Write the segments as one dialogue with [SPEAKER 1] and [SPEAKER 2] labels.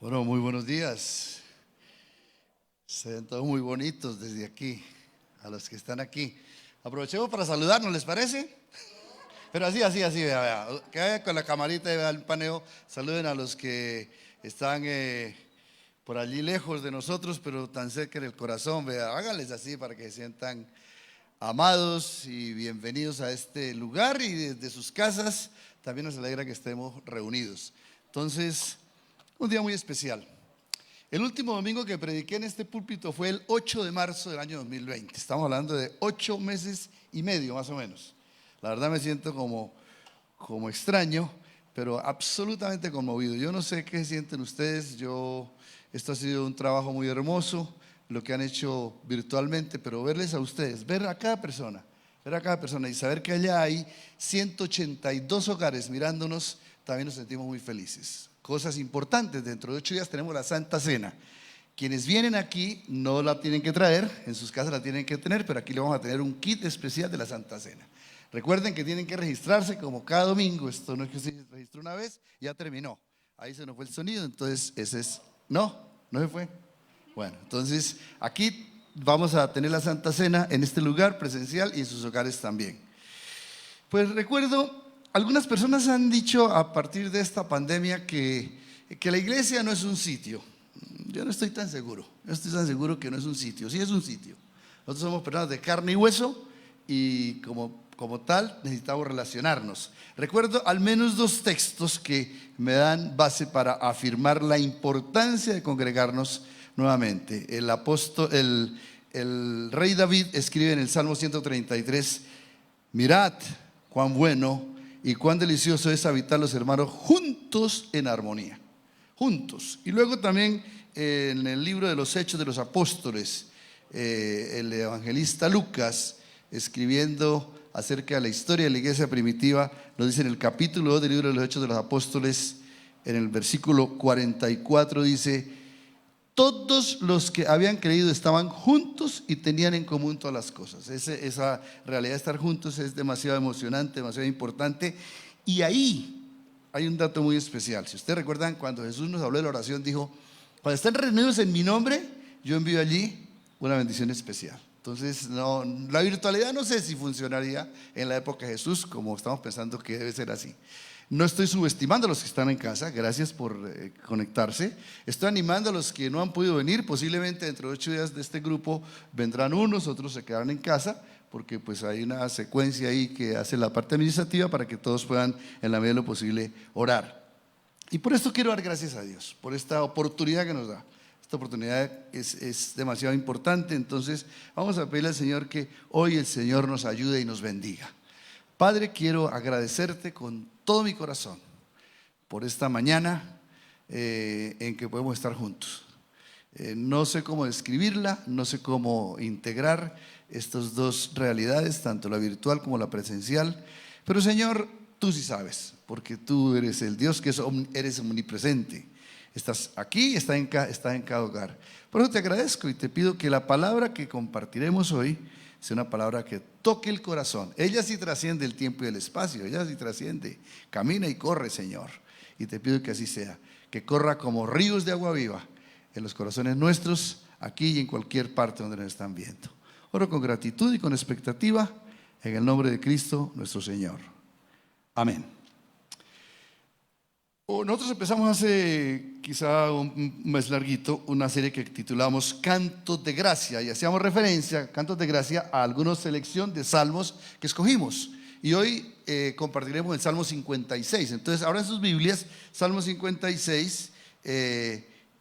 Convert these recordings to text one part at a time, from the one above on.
[SPEAKER 1] Bueno, muy buenos días. Se ven todos muy bonitos desde aquí, a los que están aquí. Aprovechemos para saludarnos, ¿les parece? Pero así, vea, vea. Que vaya con la camarita y vea el paneo. Saluden a los que están por allí lejos de nosotros, pero tan cerca en el corazón. Vea, háganles así para que se sientan amados y bienvenidos a este lugar, y desde sus casas también nos alegra que estemos reunidos. Entonces, un día muy especial. El último domingo que prediqué en este púlpito fue el 8 de marzo del año 2020. Estamos hablando de 8 meses y medio más o menos. La verdad me siento como extraño, pero absolutamente conmovido. Yo no sé qué sienten ustedes. Esto ha sido un trabajo muy hermoso, lo que han hecho virtualmente, pero verles a ustedes, ver a cada persona y saber que allá hay 182 hogares mirándonos, también nos sentimos muy felices. Cosas importantes: dentro de 8 días tenemos la Santa Cena. Quienes vienen aquí no la tienen que traer, en sus casas la tienen que tener, pero aquí le vamos a tener un kit especial de la Santa Cena. Recuerden que tienen que registrarse como cada domingo. Esto no es que se registró una vez y ya terminó. Ahí se nos fue el sonido, entonces ese es... No se fue. Bueno, entonces aquí vamos a tener la Santa Cena en este lugar presencial y en sus hogares también. Pues recuerdo, algunas personas han dicho a partir de esta pandemia que la iglesia no es un sitio. Yo no estoy tan seguro. Que no es un sitio. Sí es un sitio. Nosotros somos personas de carne y hueso y como tal necesitamos relacionarnos. Recuerdo al menos 2 textos que me dan base para afirmar la importancia de congregarnos nuevamente. El rey David escribe en el Salmo 133: mirad cuán bueno y cuán delicioso es habitar los hermanos juntos en armonía. Juntos. Y luego también en el libro de los Hechos de los Apóstoles, el evangelista Lucas, escribiendo acerca de la historia de la iglesia primitiva, nos dice en el capítulo 2 del libro de los Hechos de los Apóstoles, en el versículo 44, dice: todos los que habían creído estaban juntos y tenían en común todas las cosas. Esa realidad de estar juntos es demasiado emocionante, demasiado importante. Y ahí hay un dato muy especial. Si ustedes recuerdan, cuando Jesús nos habló de la oración, dijo: cuando estén reunidos en mi nombre, yo envío allí una bendición especial. Entonces, la virtualidad no sé si funcionaría en la época de Jesús, como estamos pensando que debe ser así. No estoy subestimando a los que están en casa, gracias por conectarse. Estoy animando a los que no han podido venir. Posiblemente dentro de 8 días de este grupo vendrán unos, otros se quedarán en casa, porque pues hay una secuencia ahí que hace la parte administrativa para que todos puedan, en la medida de lo posible, orar. Y por esto quiero dar gracias a Dios, por esta oportunidad que nos da. Esta oportunidad es demasiado importante. Entonces vamos a pedirle al Señor que hoy el Señor nos ayude y nos bendiga. Padre, quiero agradecerte con todo mi corazón por esta mañana en que podemos estar juntos. No sé cómo describirla, no sé cómo integrar estas 2 realidades, tanto la virtual como la presencial, pero Señor, tú sí sabes, porque tú eres el Dios que eres omnipresente. Estás aquí, estás en cada hogar. Por eso te agradezco y te pido que la palabra que compartiremos hoy sea una palabra que toque el corazón. Ella sí trasciende el tiempo y el espacio, ella sí trasciende, camina y corre, Señor. Y te pido que así sea, que corra como ríos de agua viva en los corazones nuestros, aquí y en cualquier parte donde nos están viendo. Oro con gratitud y con expectativa, en el nombre de Cristo nuestro Señor. Amén. Nosotros empezamos hace quizá un mes larguito una serie que titulamos Cantos de Gracia, y hacíamos referencia, Cantos de Gracia, a alguna selección de salmos que escogimos. Y hoy compartiremos el Salmo 56. Entonces, ahora en sus Biblias, Salmo 56,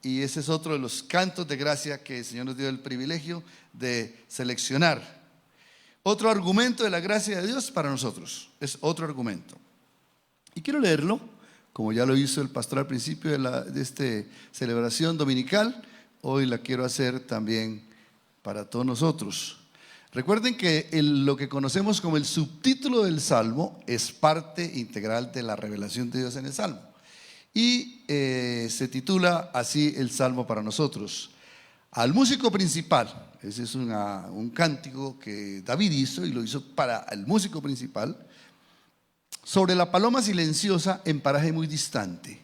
[SPEAKER 1] y ese es otro de los cantos de gracia que el Señor nos dio el privilegio de seleccionar. Otro argumento de la gracia de Dios para nosotros, es otro argumento. Y quiero leerlo, como ya lo hizo el pastor al principio de esta celebración dominical. Hoy la quiero hacer también para todos nosotros. Recuerden que lo que conocemos como el subtítulo del Salmo es parte integral de la revelación de Dios en el Salmo. Y se titula así el Salmo para nosotros: al músico principal. Ese es un cántico que David hizo, y lo hizo para el músico principal. Sobre la paloma silenciosa en paraje muy distante,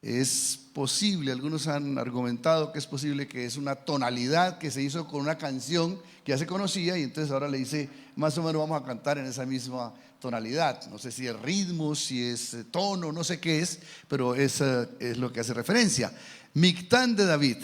[SPEAKER 1] Es posible, algunos han argumentado que es posible que es una tonalidad que se hizo con una canción que ya se conocía y entonces ahora le dice, más o menos vamos a cantar en esa misma tonalidad. No sé si es ritmo, si es tono, no sé qué es, pero es lo que hace referencia. Mictán de David.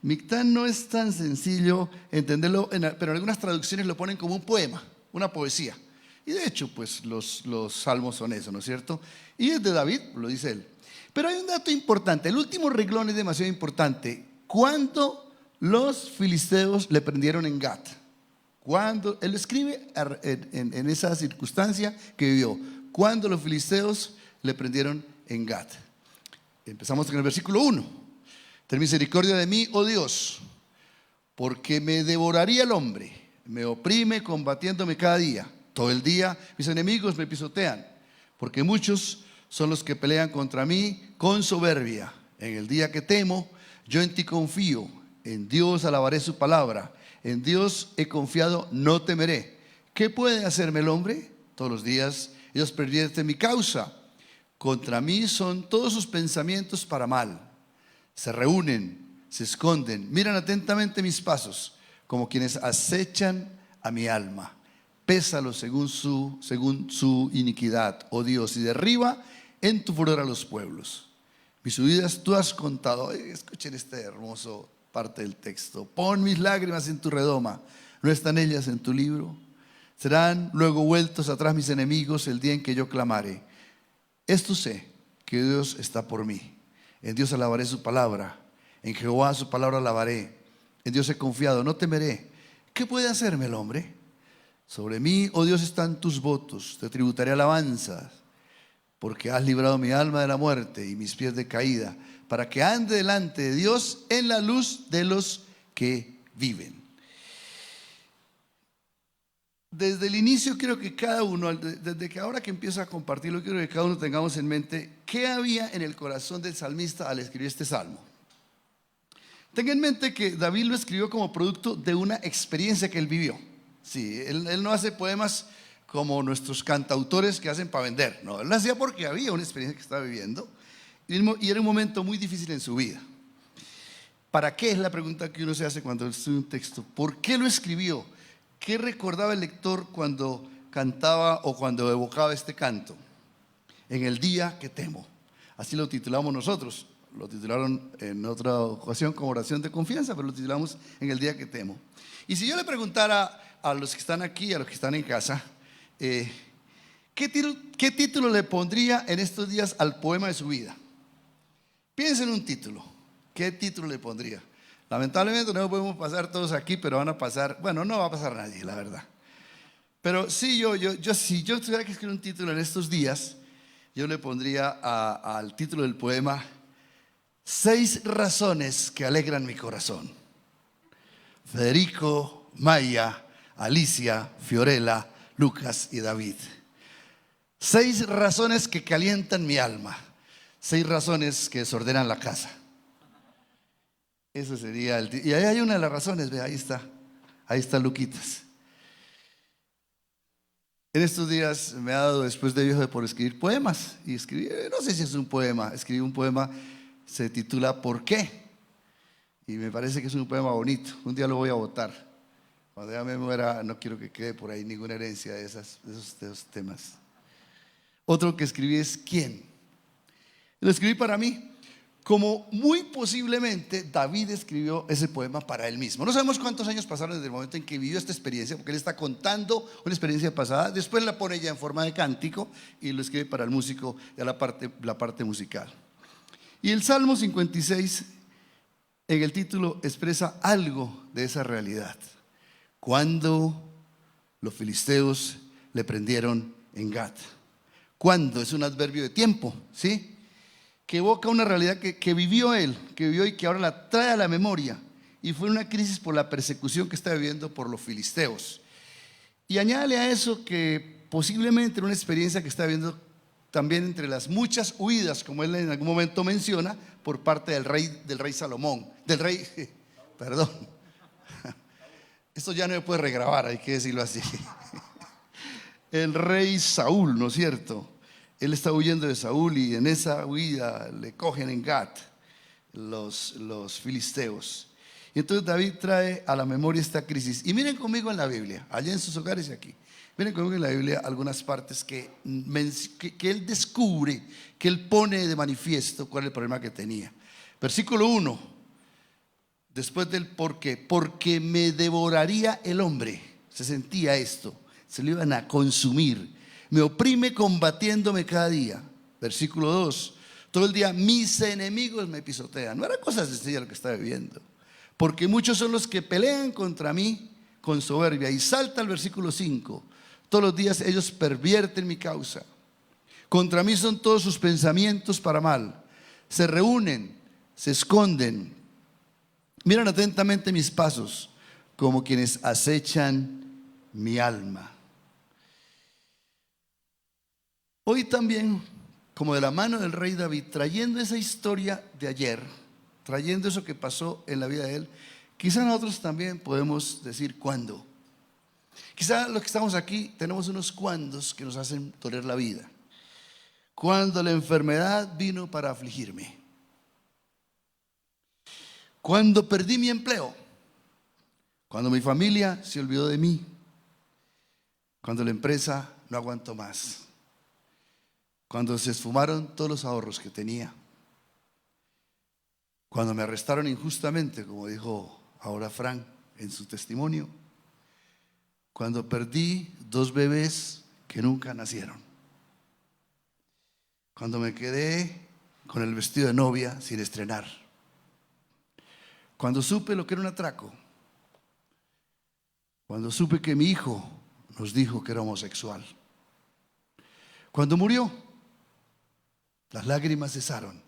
[SPEAKER 1] Mictán no es tan sencillo entenderlo, pero en algunas traducciones lo ponen como un poema, una poesía. Y de hecho, pues los salmos son eso, ¿no es cierto? Y es de David, lo dice él. Pero hay un dato importante, el último renglón es demasiado importante. Cuando los filisteos le prendieron en Gat, cuando él escribe en esa circunstancia que vivió, cuando los filisteos le prendieron en Gat. Empezamos con el versículo 1. Ten misericordia de mí, oh Dios, porque me devoraría el hombre, me oprime combatiéndome cada día. Todo el día mis enemigos me pisotean, porque muchos son los que pelean contra mí con soberbia. En el día que temo, yo en ti confío. En Dios alabaré su palabra. En Dios he confiado, no temeré. ¿Qué puede hacerme el hombre? Todos los días ellos pervierten mi causa. Contra mí son todos sus pensamientos para mal. Se reúnen, se esconden, miran atentamente mis pasos, como quienes acechan a mi alma. Pésalo según su iniquidad, oh Dios, y derriba en tu furor a los pueblos. Mis subidas tú has contado. Escuchen esta hermosa parte del texto. Pon mis lágrimas en tu redoma, ¿no están ellas en tu libro? Serán luego vueltos atrás mis enemigos el día en que yo clamare. Esto sé, que Dios está por mí. En Dios alabaré su palabra, en Jehová su palabra alabaré. En Dios he confiado, no temeré. ¿Qué puede hacerme el hombre? Sobre mí, oh Dios, están tus votos, te tributaré alabanzas, porque has librado mi alma de la muerte y mis pies de caída, para que ande delante de Dios en la luz de los que viven. Desde el inicio quiero que cada uno, desde que ahora que empiezo a compartirlo, quiero que cada uno tengamos en mente qué había en el corazón del salmista al escribir este salmo. Tenga en mente que David lo escribió como producto de una experiencia que él vivió. Sí, él no hace poemas como nuestros cantautores que hacen para vender. No, él lo hacía porque había una experiencia que estaba viviendo y era un momento muy difícil en su vida. ¿Para qué? Es la pregunta que uno se hace cuando estudia un texto. ¿Por qué lo escribió? ¿Qué recordaba el lector cuando cantaba o cuando evocaba este canto? En el día que temo. Así lo titulamos nosotros. Lo titularon en otra ocasión como oración de confianza, pero lo titulamos en el día que temo. Y si yo le preguntara a los que están aquí, a los que están en casa, ¿qué título le pondría en estos días al poema de su vida? Piensen en un título. ¿Qué título le pondría? Lamentablemente no podemos pasar todos aquí, pero van a pasar, bueno, no va a pasar nadie, la verdad. Pero sí, si yo tuviera que escribir un título en estos días, yo le pondría al título del poema 6 razones que alegran mi corazón. Federico, Maya, Alicia, Fiorella, Lucas y David. 6 razones que calientan mi alma. 6 razones que desordenan la casa. Eso sería y ahí hay una de las razones, ve, ahí está Luquitas. En estos días me ha dado después de viejo por escribir poemas y escribí, no sé si es un poema, escribí un poema, se titula ¿Por qué? Y me parece que es un poema bonito, un día lo voy a votar. Cuando ya me muera no quiero que quede por ahí ninguna herencia de esos temas. Otro que escribí es ¿quién? Lo escribí para mí. Como muy posiblemente David escribió ese poema para él mismo. No sabemos cuántos años pasaron desde el momento en que vivió esta experiencia, porque él está contando una experiencia pasada, después la pone ya en forma de cántico y lo escribe para el músico, ya la parte musical. Y el Salmo 56 en el título expresa algo de esa realidad. Cuando los filisteos le prendieron en Gat. Cuando es un adverbio de tiempo, ¿sí? Que evoca una realidad que vivió él, que vivió y que ahora la trae a la memoria. Y fue una crisis por la persecución que está viviendo por los filisteos. Y añádale a eso que posiblemente una experiencia que está viviendo también entre las muchas huidas, como él en algún momento menciona, por parte del rey Salomón, perdón. Esto ya no me puede regrabar, hay que decirlo así. El rey Saúl, ¿no es cierto? Él está huyendo de Saúl y en esa huida le cogen en Gat los filisteos. Y entonces David trae a la memoria esta crisis. Y miren conmigo en la Biblia, allá en sus hogares y aquí. Miren conmigo en la Biblia algunas partes que él descubre, que él pone de manifiesto cuál es el problema que tenía. Versículo 1, después del por qué. Porque me devoraría el hombre. Se sentía esto, se lo iban a consumir. Me oprime combatiéndome cada día. Versículo 2, todo el día mis enemigos me pisotean. No era cosa sencilla lo que estaba viviendo. Porque muchos son los que pelean contra mí con soberbia. Y salta al versículo 5. Todos los días ellos pervierten mi causa. Contra mí son todos sus pensamientos para mal. Se reúnen, se esconden. Miran atentamente mis pasos, como quienes acechan mi alma. Hoy también, como de la mano del rey David, trayendo esa historia de ayer, trayendo eso que pasó en la vida de él, quizá nosotros también podemos decir cuándo. Quizá los que estamos aquí tenemos unos cuándos que nos hacen doler la vida. Cuando la enfermedad vino para afligirme. Cuando perdí mi empleo. Cuando mi familia se olvidó de mí. Cuando la empresa no aguantó más. Cuando se esfumaron todos los ahorros que tenía. Cuando me arrestaron injustamente, como dijo ahora Frank en su testimonio. Cuando perdí 2 bebés que nunca nacieron. Cuando me quedé con el vestido de novia sin estrenar. Cuando supe lo que era un atraco. Cuando supe que mi hijo nos dijo que era homosexual. Cuando murió, las lágrimas cesaron,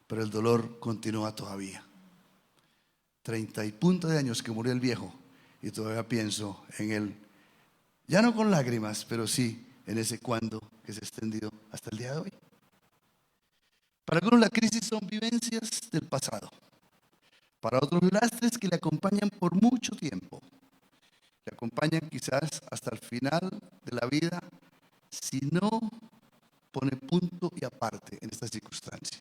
[SPEAKER 1] pero el dolor continúa todavía. 30 y punto de años que murió el viejo y todavía pienso en él. Ya no con lágrimas, pero sí en ese cuando que se ha extendido hasta el día de hoy. Para algunos la crisis son vivencias del pasado. Para otros lastres que le acompañan por mucho tiempo. Le acompañan quizás hasta el final de la vida si no pone punto y aparte en esta circunstancia.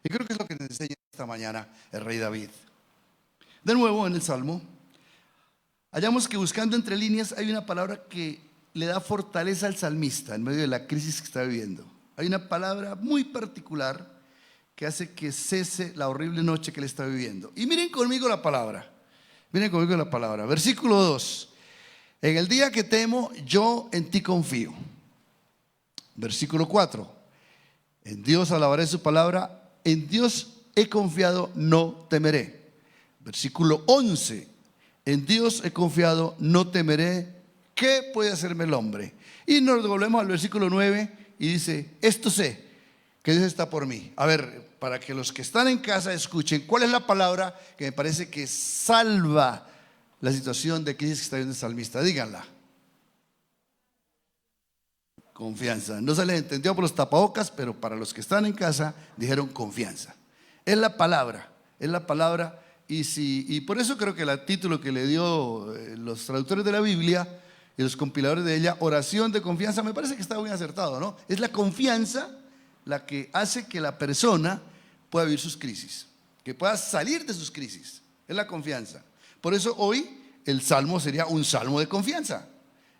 [SPEAKER 1] Y creo que es lo que nos enseña esta mañana el rey David. De nuevo en el Salmo, hallamos que buscando entre líneas hay una palabra que le da fortaleza al salmista en medio de la crisis que está viviendo. Hay una palabra muy particular que hace que cese la horrible noche que él está viviendo. Y miren conmigo la palabra. Miren conmigo la palabra. Versículo 2. En el día que temo, yo en ti confío. Versículo 4. En Dios alabaré su palabra. En Dios he confiado, no temeré. Versículo 11. En Dios he confiado, no temeré. ¿Qué puede hacerme el hombre? Y nos devolvemos al versículo 9 y dice, esto sé, que Dios está por mí. A ver, para que los que están en casa escuchen, ¿cuál es la palabra que me parece que salva la situación de crisis que está viviendo el salmista? Díganla. Confianza. No se les entendió por los tapabocas, pero para los que están en casa dijeron confianza. Es la palabra, es la palabra. Y por eso creo que el título que le dio los traductores de la Biblia y los compiladores de ella, oración de confianza, me parece que está muy acertado, ¿no? Es la confianza la que hace que la persona pueda vivir sus crisis, que pueda salir de sus crisis. Es la confianza. Por eso hoy el salmo sería un salmo de confianza,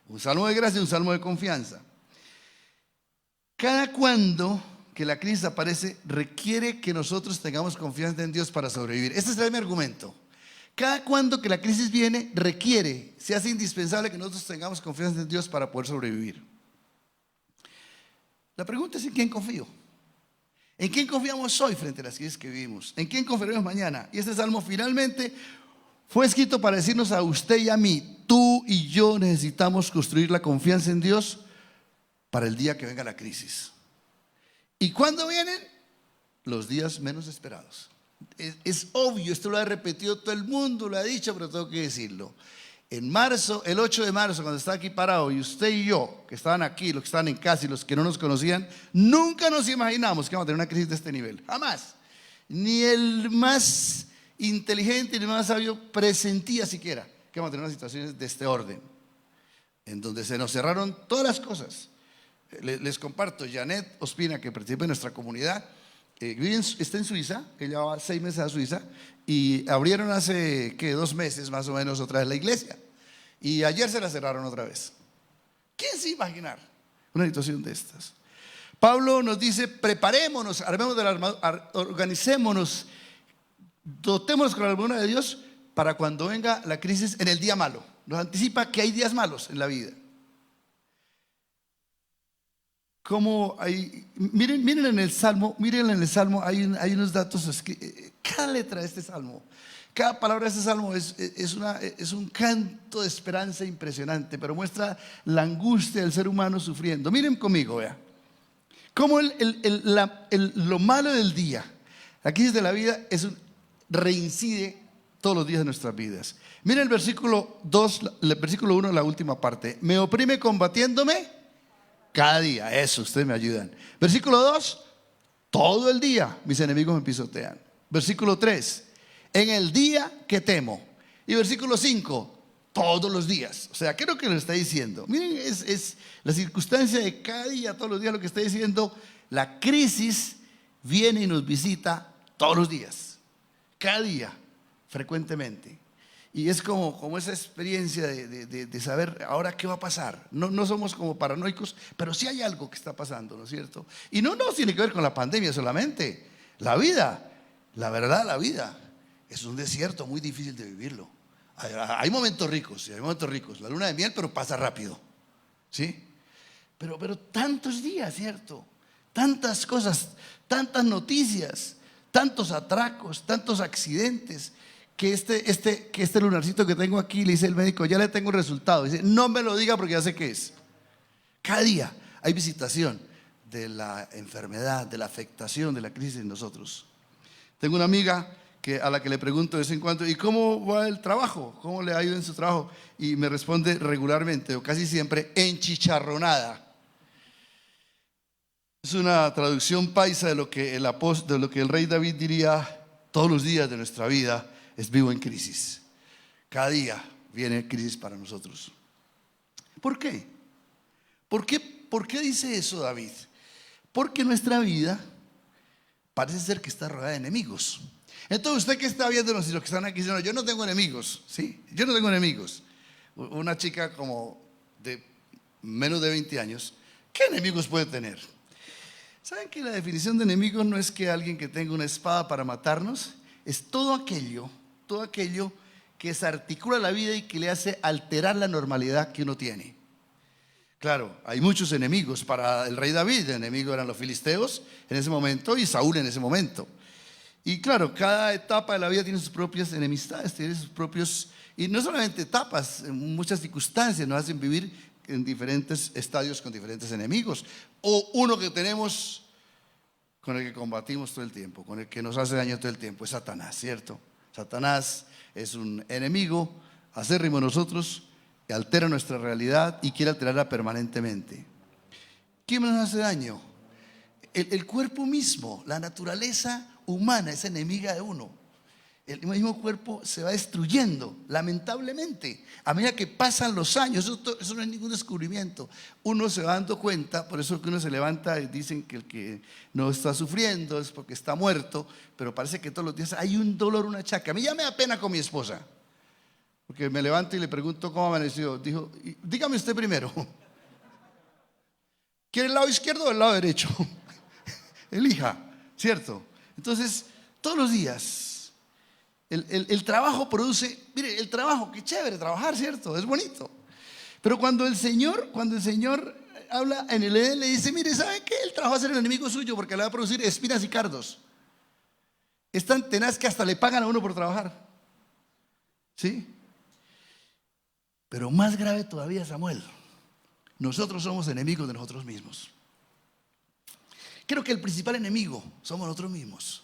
[SPEAKER 1] un salmo de gracia, un salmo de confianza. Cada cuando que la crisis aparece requiere que nosotros tengamos confianza en Dios para sobrevivir. Este es mi argumento. Cada cuando que la crisis viene requiere, se hace indispensable que nosotros tengamos confianza en Dios para poder sobrevivir. La pregunta es: ¿en quién confío? ¿En quién confiamos hoy frente a las crisis que vivimos? ¿En quién confiaremos mañana? Y este salmo finalmente fue escrito para decirnos a usted y a mí: tú y yo necesitamos construir la confianza en Dios para el día que venga la crisis. ¿Y cuándo vienen? Los días menos esperados. Es obvio, esto lo ha repetido todo el mundo, lo ha dicho, pero tengo que decirlo. En marzo, el 8 de marzo, cuando estaba aquí parado, y usted y yo, que estaban aquí, los que estaban en casa y los que no nos conocían, nunca nos imaginamos que íbamos a tener una crisis de este nivel. Jamás. Ni el más inteligente ni el más sabio presentía siquiera que íbamos a tener unas situaciones de este orden, en donde se nos cerraron todas las cosas. Les comparto, Janet Ospina, que participa en nuestra comunidad, está en Suiza, ella va 6 meses a Suiza, y abrieron hace 2 meses más o menos otra vez la iglesia, y ayer se la cerraron otra vez. ¿Quién se iba a imaginar una situación de estas? Pablo nos dice: preparémonos, armemos de la armadura, organicémonos, dotémonos con la armadura de Dios para cuando venga la crisis en el día malo. Nos anticipa que hay días malos en la vida. Como hay, miren en el Salmo, hay unos datos, cada letra de este Salmo, cada palabra de este Salmo es un canto de esperanza impresionante, pero muestra la angustia del ser humano sufriendo. Miren conmigo, vea, como lo malo del día, la crisis de la vida reincide todos los días de nuestras vidas. Miren el versículo 2, el versículo 1, la última parte: me oprime combatiéndome cada día. Eso, ustedes me ayudan. Versículo 2, todo el día mis enemigos me pisotean. Versículo 3, en el día que temo. Y versículo 5, todos los días. O sea, ¿qué es lo que le está diciendo? Miren, es la circunstancia de cada día, todos los días, lo que está diciendo. La crisis viene y nos visita todos los días, cada día, frecuentemente. Y es como esa experiencia de saber ahora qué va a pasar. No somos como paranoicos, pero sí hay algo que está pasando, ¿no es cierto? Y no tiene que ver con la pandemia solamente. La vida, la verdad, la vida es un desierto muy difícil de vivirlo. Hay momentos ricos, hay momentos ricos. La luna de miel, pero pasa rápido, ¿sí? Pero tantos días, ¿cierto? Tantas cosas, tantas noticias, tantos atracos, tantos accidentes. Que este lunarcito que tengo aquí, le dice el médico: ya le tengo el resultado. Dice: no me lo diga porque ya sé qué es. Cada día hay visitación de la enfermedad, de la afectación, de la crisis en nosotros. Tengo una amiga a la que le pregunto de vez en cuando: ¿y cómo va el trabajo? ¿Cómo le ha ido en su trabajo? Y me responde regularmente, o casi siempre: enchicharronada. Es una traducción paisa de lo que el rey David diría: todos los días de nuestra vida es vivo en crisis. Cada día viene crisis para nosotros. ¿Por qué? ¿Por qué dice eso David? Porque nuestra vida parece ser que está rodeada de enemigos. Entonces, usted que está viéndonos y los que están aquí diciendo: yo no tengo enemigos, ¿sí? Yo no tengo enemigos. Una chica como de menos de 20 años, ¿qué enemigos puede tener? ¿Saben que la definición de enemigos no es que alguien que tenga una espada para matarnos? Es todo aquello que desarticula la vida y que le hace alterar la normalidad que uno tiene. Claro, hay muchos enemigos para el rey David. El enemigo eran los filisteos en ese momento y Saúl en ese momento. Y claro, cada etapa de la vida tiene sus propias enemistades, tiene sus propios, y no solamente etapas, en muchas circunstancias nos hacen vivir en diferentes estadios con diferentes enemigos. O uno que tenemos, con el que combatimos todo el tiempo, con el que nos hace daño todo el tiempo, es Satanás, ¿cierto? Satanás es un enemigo acérrimo de nosotros, que altera nuestra realidad y quiere alterarla permanentemente. ¿Quién nos hace daño? El cuerpo mismo, la naturaleza humana es enemiga de uno. El mismo cuerpo se va destruyendo, lamentablemente, a medida que pasan los años. Eso no es ningún descubrimiento. Uno se va dando cuenta, por eso que uno se levanta y dicen que el que no está sufriendo es porque está muerto, pero parece que todos los días hay un dolor, una chaca. A mí ya me da pena con mi esposa, porque me levanto y le pregunto cómo amaneció. Dijo: dígame usted primero, ¿quiere el lado izquierdo o el lado derecho? Elija, ¿cierto? Entonces, todos los días el trabajo produce, mire, el trabajo, qué chévere trabajar, ¿cierto? Es bonito. Pero cuando el Señor habla en el Edén, le dice: mire, ¿sabe qué? El trabajo va a ser el enemigo suyo porque le va a producir espinas y cardos. Es tan tenaz que hasta le pagan a uno por trabajar, ¿sí? Pero más grave todavía, Samuel, nosotros somos enemigos de nosotros mismos. Creo que el principal enemigo somos nosotros mismos.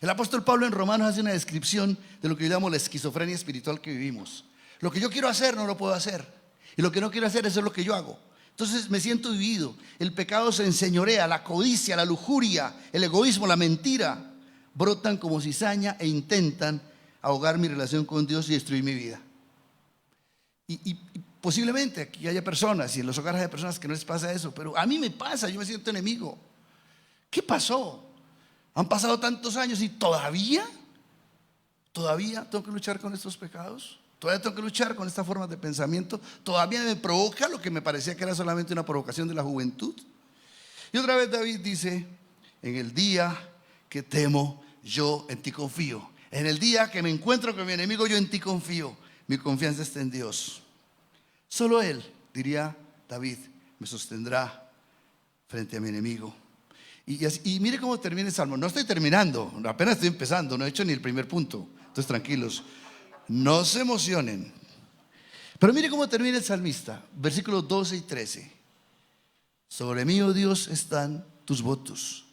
[SPEAKER 1] El apóstol Pablo en Romanos hace una descripción de lo que yo llamo la esquizofrenia espiritual que vivimos. Lo que yo quiero hacer no lo puedo hacer, y lo que no quiero hacer, eso es lo que yo hago. Entonces me siento dividido. El pecado se enseñorea, la codicia, la lujuria, el egoísmo, la mentira brotan como cizaña e intentan ahogar mi relación con Dios y destruir mi vida. Posiblemente aquí haya personas y en los hogares hay personas que no les pasa eso, pero a mí me pasa, yo me siento enemigo. ¿Qué pasó? Han pasado tantos años y todavía tengo que luchar con estos pecados. Todavía tengo que luchar con esta forma de pensamiento. Todavía me provoca lo que me parecía que era solamente una provocación de la juventud. Y otra vez David dice: en el día que temo, yo en ti confío. En el día que me encuentro con mi enemigo, yo en ti confío. Mi confianza está en Dios. Solo Él, diría David, me sostendrá frente a mi enemigo. Y mire cómo termina el salmo. No estoy terminando, apenas estoy empezando, no he hecho ni el primer punto. Entonces tranquilos, no se emocionen. Pero mire cómo termina el salmista, versículos 12 y 13. Sobre mí, oh Dios, están tus votos.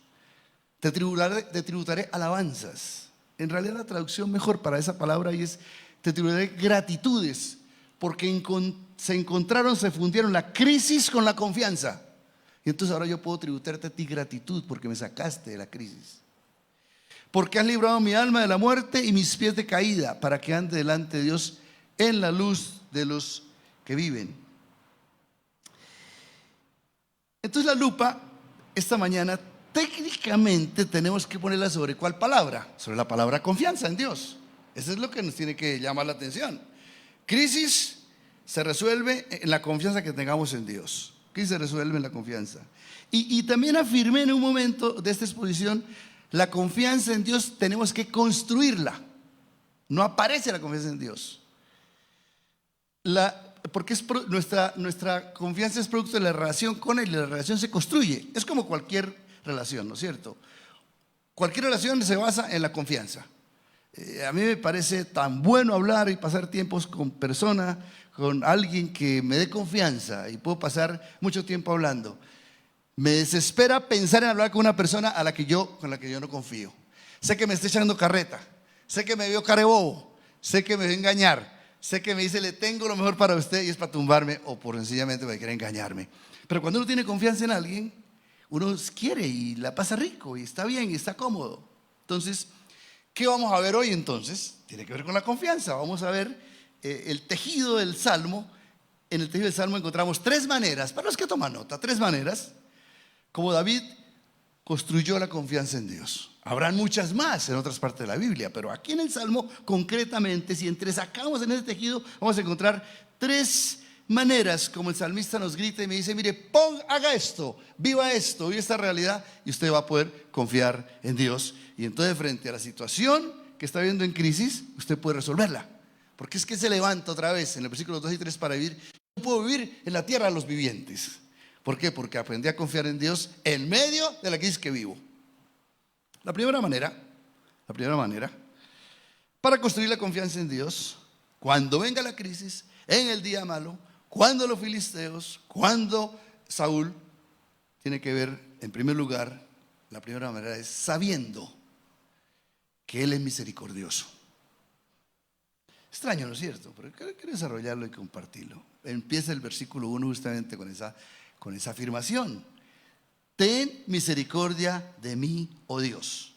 [SPEAKER 1] Te tributaré alabanzas. En realidad la traducción mejor para esa palabra ahí es: te tributaré gratitudes, porque se fundieron la crisis con la confianza. Y entonces ahora yo puedo tributarte a ti gratitud porque me sacaste de la crisis. Porque has librado mi alma de la muerte y mis pies de caída, para que ande delante de Dios en la luz de los que viven. Entonces la lupa esta mañana técnicamente tenemos que ponerla sobre ¿cuál palabra? Sobre la palabra confianza en Dios. Eso es lo que nos tiene que llamar la atención. Crisis se resuelve en la confianza que tengamos en Dios. Crisis se resuelve en la confianza. Y también afirmé en un momento de esta exposición: la confianza en Dios tenemos que construirla. No aparece la confianza en Dios. Porque nuestra confianza es producto de la relación con Él, y la relación se construye. Es como cualquier relación, ¿no es cierto? Cualquier relación se basa en la confianza. A mí me parece tan bueno hablar y pasar tiempos con alguien que me dé confianza, y puedo pasar mucho tiempo hablando. Me desespera pensar en hablar con una persona con la que yo no confío. Sé que me está echando carreta, sé que me vio carebobo, sé que me va a engañar, sé que me dice: le tengo lo mejor para usted, y es para tumbarme o por sencillamente porque quiere engañarme. Pero cuando uno tiene confianza en alguien, uno quiere y la pasa rico y está bien y está cómodo. Entonces, ¿qué vamos a ver hoy entonces? Tiene que ver con la confianza. Vamos a ver el tejido del Salmo. En el tejido del Salmo encontramos 3 maneras, para los que toman nota, 3 maneras como David construyó la confianza en Dios. Habrán muchas más en otras partes de la Biblia, pero aquí en el Salmo concretamente, si entresacamos en ese tejido, vamos a encontrar 3 maneras como el salmista nos grita y me dice: mire, haga esto, viva esta realidad, y usted va a poder confiar en Dios. Y entonces, frente a la situación que está viviendo en crisis, usted puede resolverla. Porque es que se levanta otra vez en el versículo 2 y 3 para vivir. Yo puedo vivir en la tierra de los vivientes. ¿Por qué? Porque aprendí a confiar en Dios en medio de la crisis que vivo. La primera manera para construir la confianza en Dios, cuando venga la crisis, en el día malo, cuando los filisteos, cuando Saúl, tiene que ver, en primer lugar, la primera manera es sabiendo que Él es misericordioso. Extraño, ¿no es cierto? Pero quiero desarrollarlo y compartirlo. Empieza el versículo 1 justamente con esa afirmación: ten misericordia de mí, oh Dios.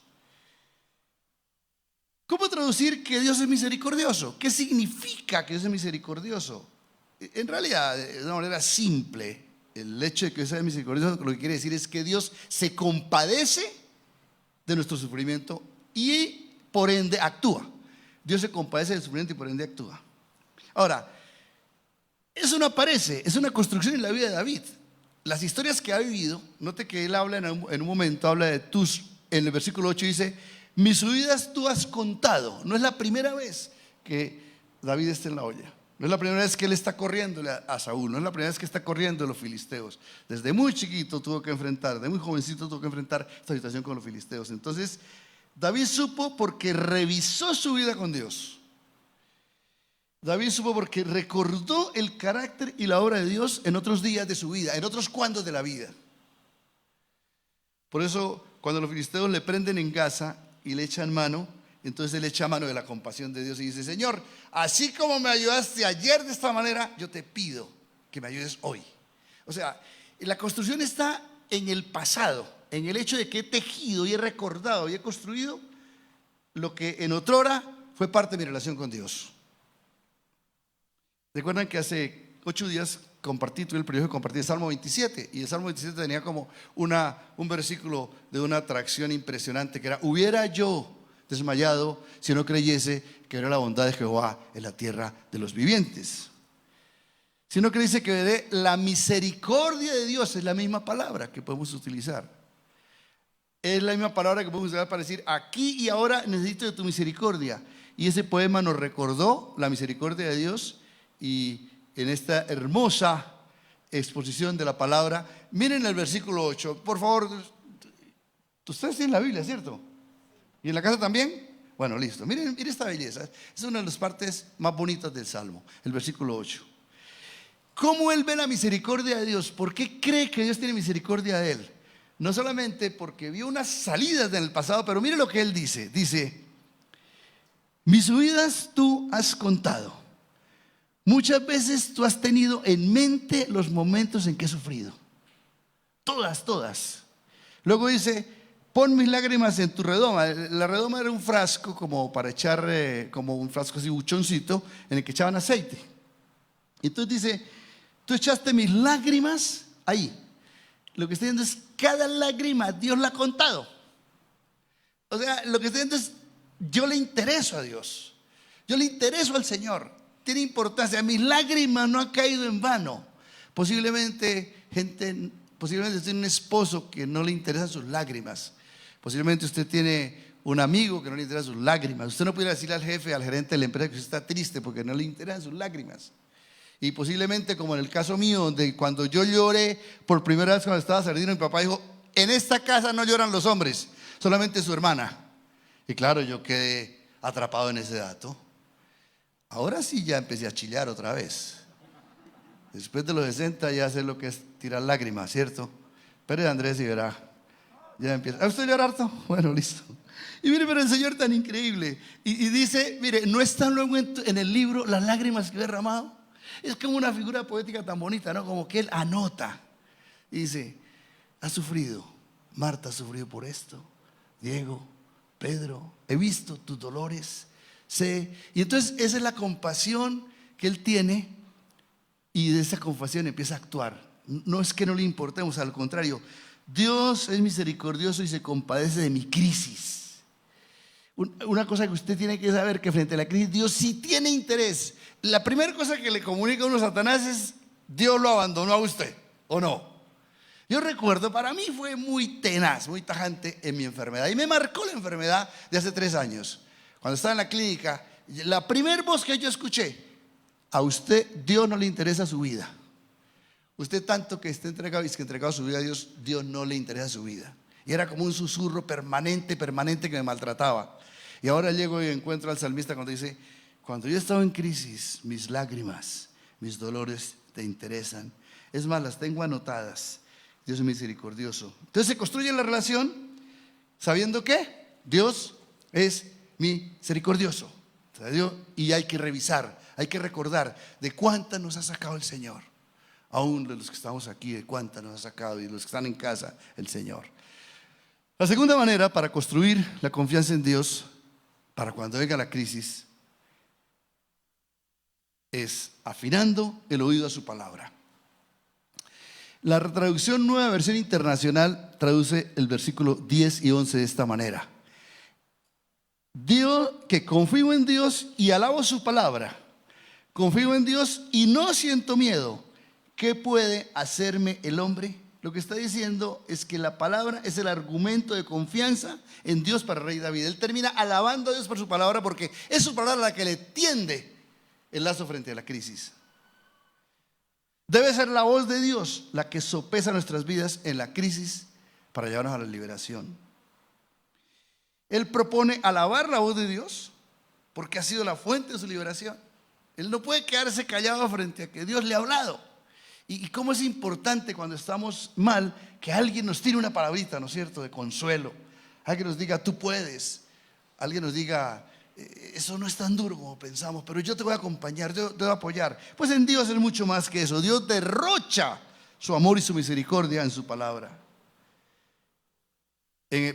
[SPEAKER 1] ¿Cómo traducir que Dios es misericordioso? ¿Qué significa que Dios es misericordioso? En realidad, de una manera simple, el hecho de que Dios sea misericordioso lo que quiere decir es que Dios se compadece de nuestro sufrimiento y por ende actúa. Dios se compadece del sufrimiento y por ende actúa. Ahora, eso no aparece, es una construcción en la vida de David. Las historias que ha vivido, note que él habla en un momento, habla de en el versículo 8 dice: mis subidas tú has contado. No es la primera vez que David está en la olla. No es la primera vez que él está corriendo a Saúl. No es la primera vez que está corriendo a los filisteos. Desde muy chiquito desde muy jovencito tuvo que enfrentar esta situación con los filisteos. Entonces, David supo porque revisó su vida con Dios. David supo porque recordó el carácter y la obra de Dios en otros días de su vida, en otros cuandos de la vida. Por eso, cuando los filisteos le prenden en Gaza y le echan mano, entonces él echa mano de la compasión de Dios y dice: Señor, así como me ayudaste ayer de esta manera, yo te pido que me ayudes hoy. O sea, la construcción está en el pasado, en el hecho de que he tejido y he recordado y he construido lo que en otrora fue parte de mi relación con Dios. ¿Recuerdan que hace 8 días tuve el privilegio de compartir el Salmo 27, y el Salmo 27 tenía como un versículo de una atracción impresionante que era: hubiera yo desmayado si no creyese que era la bondad de Jehová en la tierra de los vivientes. Sino que dice que veré la misericordia de Dios. Es la misma palabra que podemos utilizar. Es la misma palabra que podemos usar para decir: aquí y ahora necesito de tu misericordia. Y ese poema nos recordó la misericordia de Dios. Y en esta hermosa exposición de la palabra, miren el versículo 8. Por favor, ustedes tienen la Biblia, ¿cierto? ¿Y en la casa también? Bueno, listo. Miren esta belleza. Es una de las partes más bonitas del Salmo, el versículo 8. ¿Cómo él ve la misericordia de Dios? ¿Por qué cree que Dios tiene misericordia de él? No solamente porque vio unas salidas en el pasado, pero mire lo que él dice. Dice: mis subidas tú has contado. Muchas veces tú has tenido en mente los momentos en que he sufrido. Todas. Luego dice: pon mis lágrimas en tu redoma. La redoma era un frasco como para echar, como un frasco así, buchoncito, en el que echaban aceite. Y entonces dice: tú echaste mis lágrimas ahí. Lo que está diciendo es: cada lágrima Dios la ha contado. O sea, lo que está diciendo es: yo le intereso a Dios, yo le intereso al Señor, tiene importancia. Mis lágrimas no han caído en vano. Posiblemente usted tiene un esposo que no le interesan sus lágrimas. Posiblemente usted tiene un amigo que no le interesan sus lágrimas. Usted no pudiera decirle al jefe, al gerente de la empresa que usted está triste porque no le interesan sus lágrimas. Y posiblemente, como en el caso mío, donde cuando yo lloré por primera vez cuando estaba sardino, mi papá dijo: en esta casa no lloran los hombres, solamente su hermana. Y claro, yo quedé atrapado en ese dato. Ahora sí ya empecé a chillar otra vez. Después de los 60 ya sé lo que es tirar lágrimas, ¿cierto? Pero Andrés y verá, ya empieza. ¿A usted llora harto? Bueno, listo. Y mire, pero el Señor tan increíble. Y dice, mire, no están luego en el libro las lágrimas que he derramado. Es como una figura poética tan bonita, ¿no? Como que él anota. Y dice: has sufrido, Marta ha sufrido por esto, Diego, Pedro, he visto tus dolores, sé. Y entonces esa es la compasión que él tiene, y de esa compasión empieza a actuar. No es que no le importemos, al contrario, Dios es misericordioso y se compadece de mi crisis. Una cosa que usted tiene que saber, que frente a la crisis Dios sí tiene interés. La primera cosa que le comunica a uno a Satanás es: Dios lo abandonó a usted, ¿o no? Yo recuerdo, para mí fue muy tenaz, muy tajante en mi enfermedad, y me marcó la enfermedad de hace 3 años. Cuando estaba en la clínica, la primera voz que yo escuché: a usted Dios no le interesa su vida. Usted tanto que esté entregado y es que entregado su vida a Dios, Dios no le interesa su vida. Y era como un susurro permanente que me maltrataba. Y ahora llego y encuentro al salmista cuando dice: cuando yo estaba en crisis, mis lágrimas, mis dolores te interesan. Es más, las tengo anotadas. Dios es misericordioso. Entonces se construye la relación sabiendo que Dios es misericordioso. Y hay que revisar, hay que recordar de cuántas nos ha sacado el Señor. Aún de los que estamos aquí, de cuántas nos ha sacado, y de los que están en casa, el Señor. La segunda manera para construir la confianza en Dios, para cuando venga la crisis, es afinando el oído a su palabra. La traducción Nueva Versión Internacional traduce el versículo 10 y 11 de esta manera: Dios, que confío en Dios y alabo su palabra. Confío en Dios y no siento miedo. ¿Qué puede hacerme el hombre? Lo que está diciendo es que la palabra es el argumento de confianza en Dios para el rey David. Él termina alabando a Dios por su palabra, porque es su palabra la que le tiende el lazo frente a la crisis. Debe ser la voz de Dios la que sopesa nuestras vidas en la crisis para llevarnos a la liberación. Él propone alabar la voz de Dios porque ha sido la fuente de su liberación. Él no puede quedarse callado frente a que Dios le ha hablado. Y cómo es importante cuando estamos mal que alguien nos tire una palabrita, ¿no es cierto?, de consuelo. Alguien nos diga: tú puedes. Alguien nos diga: eso no es tan duro como pensamos, pero yo te voy a acompañar, yo te voy a apoyar. Pues en Dios es mucho más que eso. Dios derrocha su amor y su misericordia en su palabra.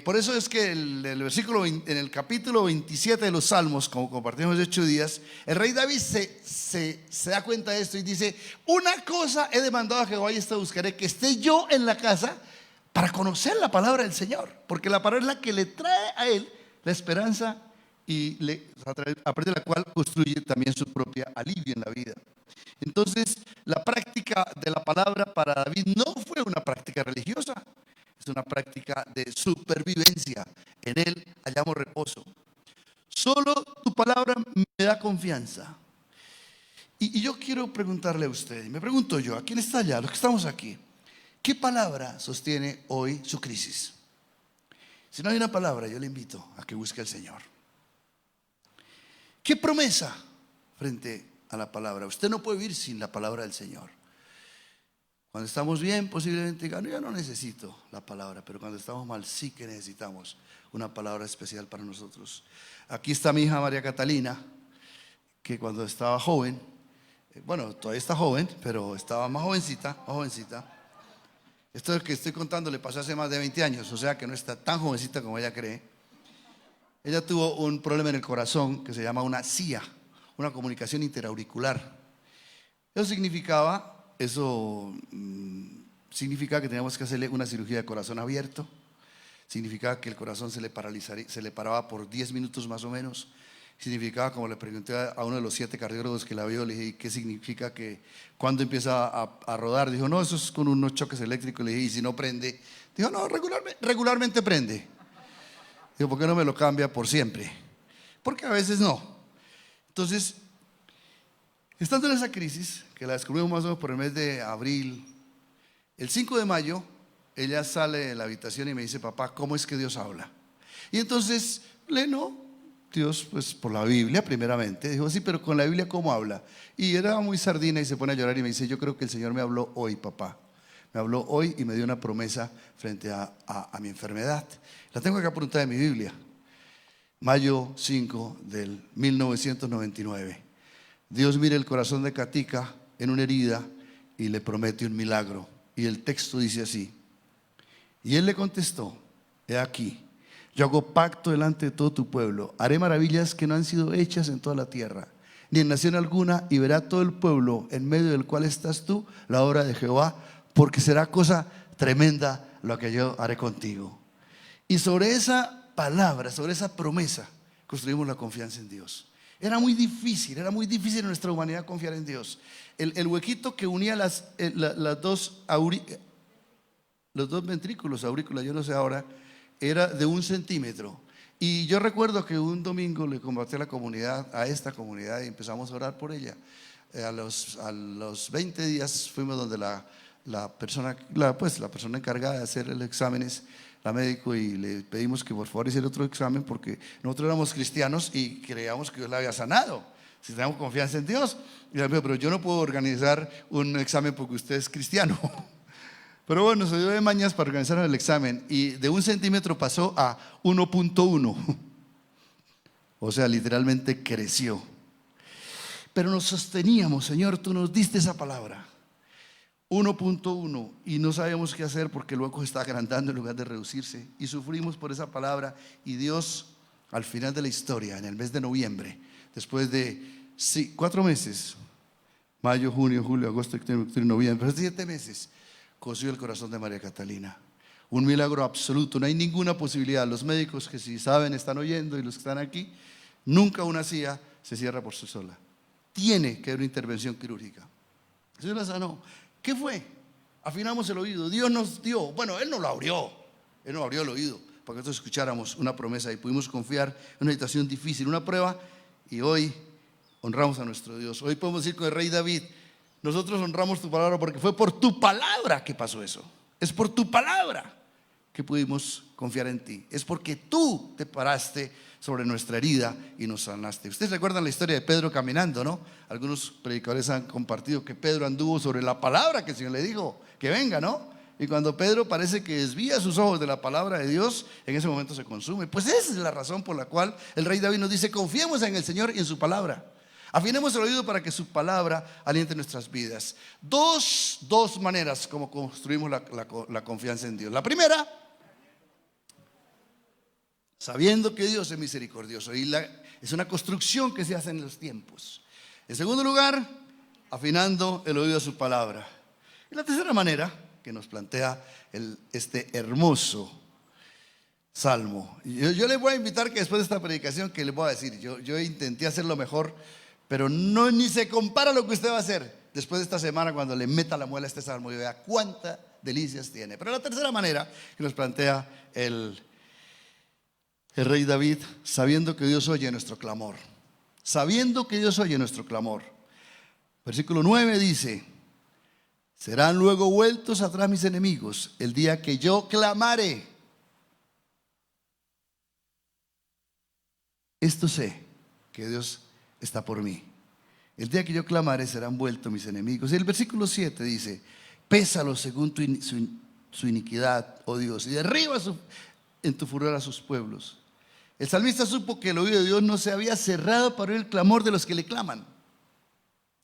[SPEAKER 1] Por eso es que el versículo en el capítulo 27 de los Salmos, como compartimos hace 8 días, el rey David se da cuenta de esto y dice: una cosa he demandado a Jehová y esta buscaré, que esté yo en la casa para conocer la palabra del Señor, porque la palabra es la que le trae a él la esperanza y a partir de la cual construye también su propia alivio en la vida. Entonces, la práctica de la palabra para David no fue una práctica religiosa, es una práctica de supervivencia. En él hallamos reposo. Solo tu palabra me da confianza. Y yo quiero preguntarle a usted, y me pregunto yo, ¿a quién está allá? Los que estamos aquí, ¿qué palabra sostiene hoy su crisis? Si no hay una palabra, yo le invito a que busque al Señor. ¿Qué promesa frente a la palabra? Usted no puede vivir sin la palabra del Señor. Cuando estamos bien, posiblemente digan: yo no necesito la palabra, pero cuando estamos mal, sí que necesitamos una palabra especial para nosotros. Aquí está mi hija María Catalina, que cuando estaba joven, bueno, todavía está joven, pero estaba más jovencita. Esto que estoy contando le pasó hace más de 20 años, o sea que no está tan jovencita como ella cree. Ella tuvo un problema en el corazón que se llama una CIA, una comunicación interauricular. Eso significa que teníamos que hacerle una cirugía de corazón abierto. Significaba que el corazón se le paraba por 10 minutos más o menos. Significaba, como le pregunté a uno de los 7 cardiólogos que la vio, le dije: ¿qué significa que cuando empieza a rodar? Dijo: no, eso es con unos choques eléctricos. Le dije: ¿y si no prende? Dijo: no, regularmente prende. Dijo: ¿por qué no me lo cambia por siempre? Porque a veces no. Entonces, estando en esa crisis, que la descubrimos más o menos por el mes de abril, el 5 de mayo, ella sale de la habitación y me dice: papá, ¿cómo es que Dios habla? Y entonces, Dios, pues por la Biblia primeramente. Dijo: sí, pero con la Biblia ¿cómo habla? Y era muy sardina y se pone a llorar y me dice: yo creo que el Señor me habló hoy, papá. Me habló hoy y me dio una promesa frente a mi enfermedad. La tengo acá apuntada en mi Biblia. Mayo 5 del 1999. Dios mira el corazón de Katica en una herida y le promete un milagro. Y el texto dice así: y él le contestó: he aquí, yo hago pacto delante de todo tu pueblo, haré maravillas que no han sido hechas en toda la tierra, ni en nación alguna, y verá todo el pueblo en medio del cual estás tú la obra de Jehová, porque será cosa tremenda lo que yo haré contigo. Y sobre esa palabra, sobre esa promesa, construimos la confianza en Dios. Era muy difícil en nuestra humanidad confiar en Dios. El huequito que unía los dos ventrículos, aurículas, yo no sé ahora, era de 1 centímetro. Y yo recuerdo que un domingo le compartí a esta comunidad, y empezamos a orar por ella. A los 20 días fuimos donde la persona encargada de hacer los exámenes, la médico, y le pedimos que por favor hiciera otro examen, porque nosotros éramos cristianos y creíamos que Dios la había sanado, si tenemos confianza en Dios. Y le dijo: pero yo no puedo organizar un examen porque usted es cristiano. Pero bueno, se dio de mañas para organizar el examen, y de 1 centímetro pasó a 1.1. O sea, literalmente creció. Pero nos sosteníamos: Señor, tú nos diste esa palabra. 1.1, y no sabíamos qué hacer porque el hueco está agrandando en lugar de reducirse, y sufrimos por esa palabra. Y Dios, al final de la historia, en el mes de noviembre, después de 4 meses, mayo, junio, julio, agosto, octubre, noviembre, 7 meses, cosió el corazón de María Catalina. Un milagro absoluto, no hay ninguna posibilidad. Los médicos, que si saben están oyendo, y los que están aquí, nunca una CIA se cierra por sí sola. Tiene que haber una intervención quirúrgica. El Señor la sanó. ¿Qué fue? Afinamos el oído. Dios nos dio, bueno, Él nos lo abrió. Él nos abrió el oído para que nosotros escucháramos una promesa y pudimos confiar en una situación difícil, una prueba. Y hoy honramos a nuestro Dios. Hoy podemos decir con el rey David: nosotros honramos tu palabra porque fue por tu palabra que pasó eso. Es por tu palabra que pudimos confiar en ti. Es porque tú te paraste sobre nuestra herida y nos sanaste. Ustedes recuerdan la historia de Pedro caminando, ¿no? Algunos predicadores han compartido que Pedro anduvo sobre la palabra que el Señor le dijo que venga, ¿no? Y cuando Pedro parece que desvía sus ojos de la palabra de Dios, en ese momento se consume. Pues esa es la razón por la cual el rey David nos dice: confiemos en el Señor y en su palabra. Afinemos el oído para que su palabra aliente nuestras vidas. Dos maneras como construimos la confianza en Dios. La primera sabiendo que Dios es misericordioso. Y es una construcción que se hace en los tiempos. En segundo lugar, afinando el oído a su palabra. Y la tercera manera que nos plantea este hermoso salmo. Yo les voy a invitar que después de esta predicación, que les voy a decir, yo intenté hacerlo mejor, pero no ni se compara lo que usted va a hacer después de esta semana cuando le meta la muela a este salmo y vea cuántas delicias tiene. Pero la tercera manera que nos plantea el rey David, sabiendo que Dios oye nuestro clamor. Sabiendo que Dios oye nuestro clamor. Versículo 9 dice: serán luego vueltos atrás mis enemigos el día que yo clamare. Esto sé, que Dios está por mí. El día que yo clamare serán vueltos mis enemigos. Y el versículo 7 dice: pésalos según su iniquidad, oh Dios, y derriba en tu furor a sus pueblos. El salmista supo que el oído de Dios no se había cerrado para oír el clamor de los que le claman.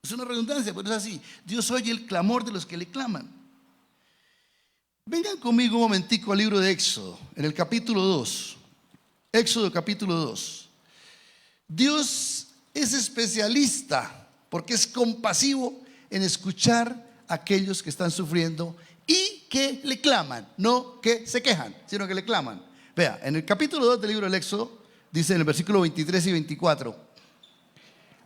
[SPEAKER 1] Es una redundancia, pero es así. Dios oye el clamor de los que le claman. Vengan conmigo un momentico al libro de Éxodo, en el capítulo 2. Éxodo capítulo 2. Dios es especialista porque es compasivo en escuchar a aquellos que están sufriendo y que le claman, no que se quejan, sino que le claman. Vea, en el capítulo 2 del libro del Éxodo, dice en el versículo 23 y 24: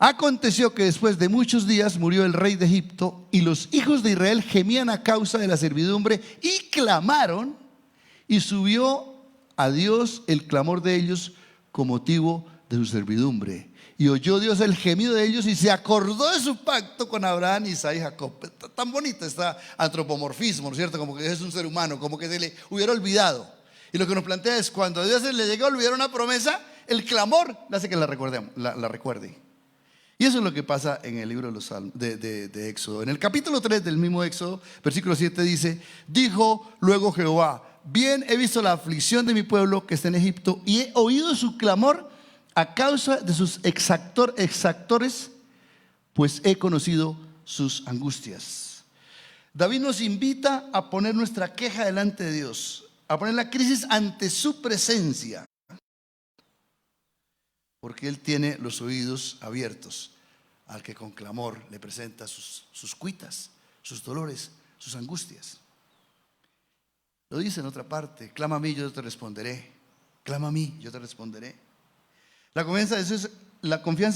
[SPEAKER 1] aconteció que después de muchos días murió el rey de Egipto, y los hijos de Israel gemían a causa de la servidumbre y clamaron, y subió a Dios el clamor de ellos con motivo de su servidumbre. Y oyó Dios el gemido de ellos y se acordó de su pacto con Abraham, Isaac y Jacob. Tan bonito está antropomorfismo, ¿no es cierto? Como que es un ser humano, como que se le hubiera olvidado. Y lo que nos plantea es: cuando a Dios le llega a olvidar una promesa, el clamor le hace que la recuerde. Y eso es lo que pasa en el libro de los Salmos, de Éxodo. En el capítulo 3 del mismo Éxodo, versículo 7 dice: dijo luego Jehová: bien he visto la aflicción de mi pueblo que está en Egipto, y he oído su clamor a causa de sus exactores, pues he conocido sus angustias. David nos invita a poner nuestra queja delante de Dios, a poner la crisis ante su presencia, porque Él tiene los oídos abiertos al que con clamor le presenta sus cuitas, sus dolores, sus angustias. Lo dice en otra parte: clama a mí, yo te responderé. Clama a mí, yo te responderé. La confianza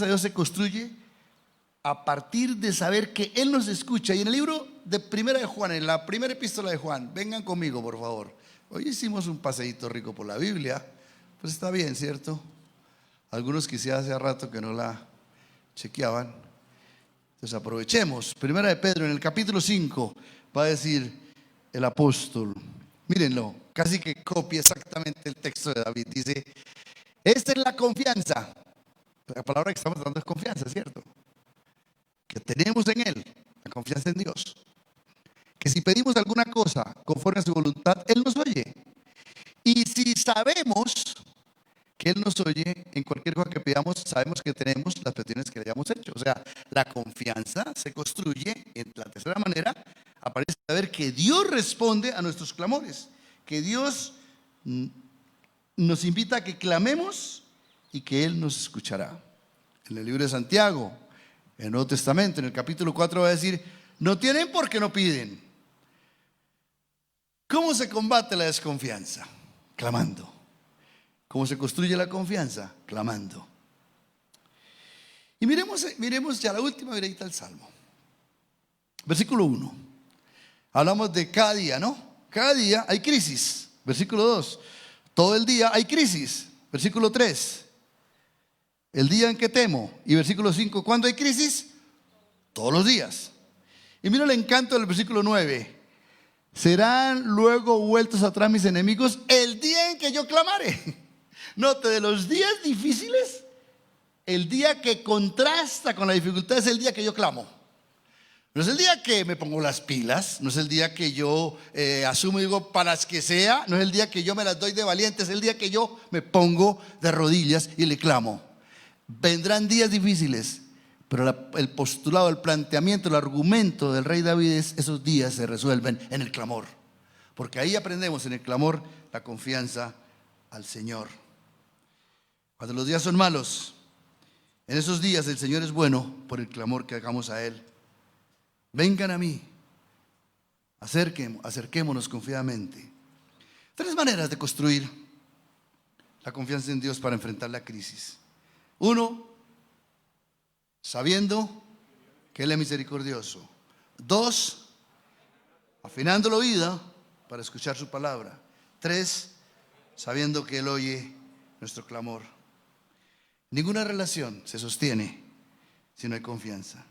[SPEAKER 1] de Dios se construye a partir de saber que Él nos escucha. Y en el libro de Primera de Juan, en la primera epístola de Juan, vengan conmigo por favor. Hoy hicimos un paseíto rico por la Biblia, pues está bien, ¿cierto? Algunos quizás hace rato que no la chequeaban. Entonces aprovechemos. Primera de Pedro, en el capítulo 5, va a decir el apóstol, mírenlo, casi que copia exactamente el texto de David. Dice: esta es la confianza. La palabra que estamos dando es confianza, ¿cierto? Que tenemos en Él, la confianza en Dios. Que si pedimos alguna cosa conforme a su voluntad, Él nos oye. Y si sabemos que Él nos oye en cualquier cosa que pidamos, sabemos que tenemos las peticiones que le hayamos hecho. O sea, la confianza se construye en la tercera manera. Aparece saber que Dios responde a nuestros clamores. Que Dios nos invita a que clamemos y que Él nos escuchará. En el libro de Santiago, en el Nuevo Testamento, en el capítulo 4 va a decir: no tienen porque no piden. ¿Cómo se combate la desconfianza? Clamando. ¿Cómo se construye la confianza? Clamando. Y miremos ya la última miradita al Salmo. Versículo 1. Hablamos de cada día, ¿no? Cada día hay crisis. Versículo 2. Todo el día hay crisis. Versículo 3. El día en que temo. Y versículo 5. ¿Cuándo hay crisis? Todos los días. Y mira el encanto del versículo 9. Serán luego vueltos atrás mis enemigos el día en que yo clamare. Note, de los días difíciles, el día que contrasta con la dificultad es el día que yo clamo. No es el día que me pongo las pilas, no es el día que yo asumo y digo para las que sea, no es el día que yo me las doy de valiente, es el día que yo me pongo de rodillas y le clamo. Vendrán días difíciles, pero el postulado, el planteamiento, el argumento del rey David es: esos días se resuelven en el clamor, porque ahí aprendemos en el clamor la confianza al Señor. Cuando los días son malos, en esos días el Señor es bueno por el clamor que hagamos a Él. Vengan a mí, acerquémonos confiadamente. 3 maneras de construir la confianza en Dios para enfrentar la crisis. 1, sabiendo que Él es misericordioso. 2, afinando la oído para escuchar su palabra. 3, sabiendo que Él oye nuestro clamor. Ninguna relación se sostiene si no hay confianza.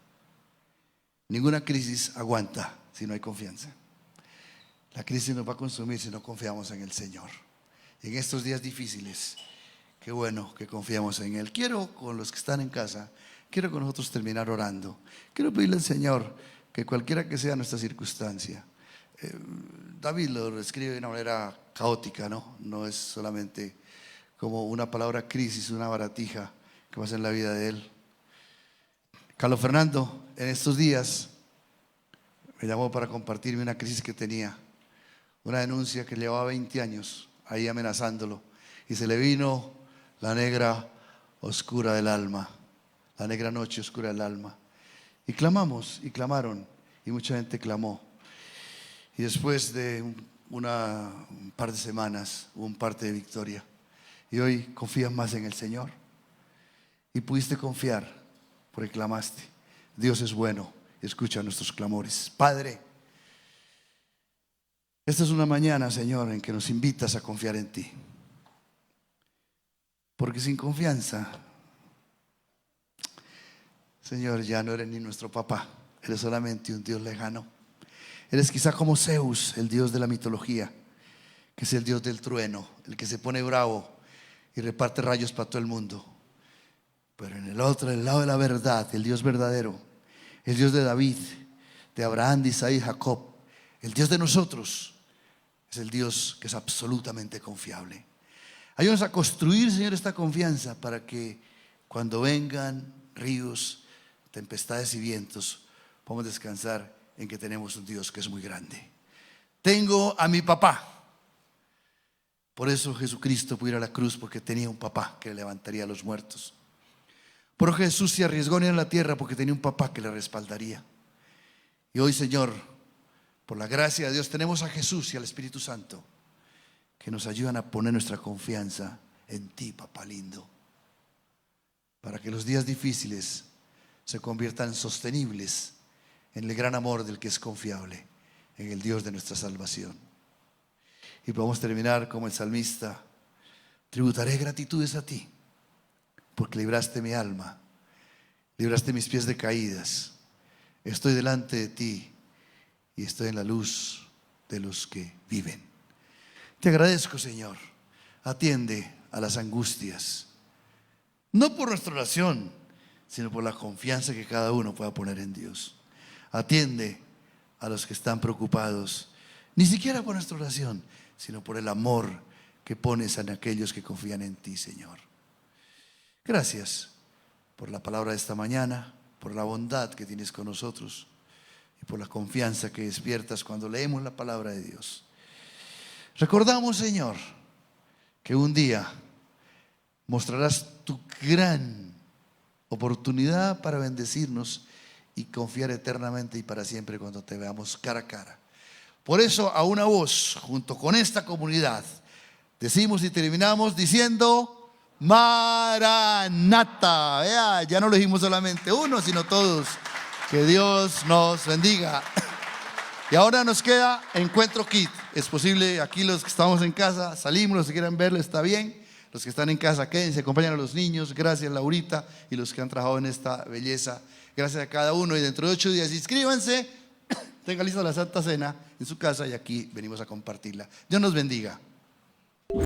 [SPEAKER 1] Ninguna crisis aguanta si no hay confianza. La crisis nos va a consumir si no confiamos en el Señor. En estos días difíciles, qué bueno que confiamos en Él. Quiero, con los que están en casa, quiero con nosotros terminar orando. Quiero pedirle al Señor que cualquiera que sea nuestra circunstancia, David lo escribe de una manera caótica, ¿no? No es solamente como una palabra crisis, una baratija que pasa en la vida de él. Carlos Fernando, en estos días, me llamó para compartirme una crisis que tenía, una denuncia que llevaba 20 años ahí amenazándolo, y se le vino la negra oscura del alma, la negra noche oscura del alma. Y clamamos, y clamaron, y mucha gente clamó. Y después de un par de semanas hubo un parte de victoria. Y hoy confías más en el Señor. Y pudiste confiar porque clamaste. Dios es bueno y escucha nuestros clamores. Padre, esta es una mañana, Señor, en que nos invitas a confiar en ti. Porque sin confianza, Señor, ya no eres ni nuestro papá. Eres solamente un Dios lejano. Eres quizá como Zeus, el dios de la mitología, que es el dios del trueno, el que se pone bravo y reparte rayos para todo el mundo. Pero en el lado de la verdad, el Dios verdadero, el Dios de David, de Abraham, de Isaías y Jacob, el Dios de nosotros, es el Dios que es absolutamente confiable. Ayúdanos a construir, Señor, esta confianza para que cuando vengan ríos, tempestades y vientos, podamos descansar en que tenemos un Dios que es muy grande. Tengo a mi papá. Por eso Jesucristo pudo ir a la cruz, porque tenía un papá que le levantaría a los muertos. Por eso Jesús se arriesgó en la tierra, porque tenía un papá que le respaldaría. Y hoy, Señor, por la gracia de Dios, tenemos a Jesús y al Espíritu Santo que nos ayudan a poner nuestra confianza en ti, papá lindo, para que los días difíciles se conviertan sostenibles en el gran amor del que es confiable, en el Dios de nuestra salvación. Y podemos terminar como el salmista: tributaré gratitudes a ti, porque libraste mi alma, libraste mis pies de caídas. Estoy delante de ti y estoy en la luz de los que viven. Te agradezco, Señor. Atiende a las angustias, no por nuestra oración, sino por la confianza que cada uno pueda poner en Dios. Atiende a los que están preocupados, ni siquiera por nuestra oración, sino por el amor que pones en aquellos que confían en ti, Señor. Gracias por la palabra de esta mañana, por la bondad que tienes con nosotros y por la confianza que despiertas cuando leemos la palabra de Dios. Recordamos, Señor, que un día mostrarás tu gran oportunidad para bendecirnos y confiar eternamente y para siempre cuando te veamos cara a cara. Por eso, a una voz, junto con esta comunidad, decimos y terminamos diciendo: Maranata. Ya no lo dijimos solamente uno, sino todos. Que Dios nos bendiga. Y ahora nos queda Encuentro Kit. Es posible, aquí los que estamos en casa salimos, los que quieran verlo está bien. Los que están en casa quédense, acompañan a los niños. Gracias, Laurita, y los que han trabajado en esta belleza. Gracias a cada uno. Y dentro de 8 días inscríbanse. Tenga lista la Santa Cena en su casa y aquí venimos a compartirla. Dios nos bendiga.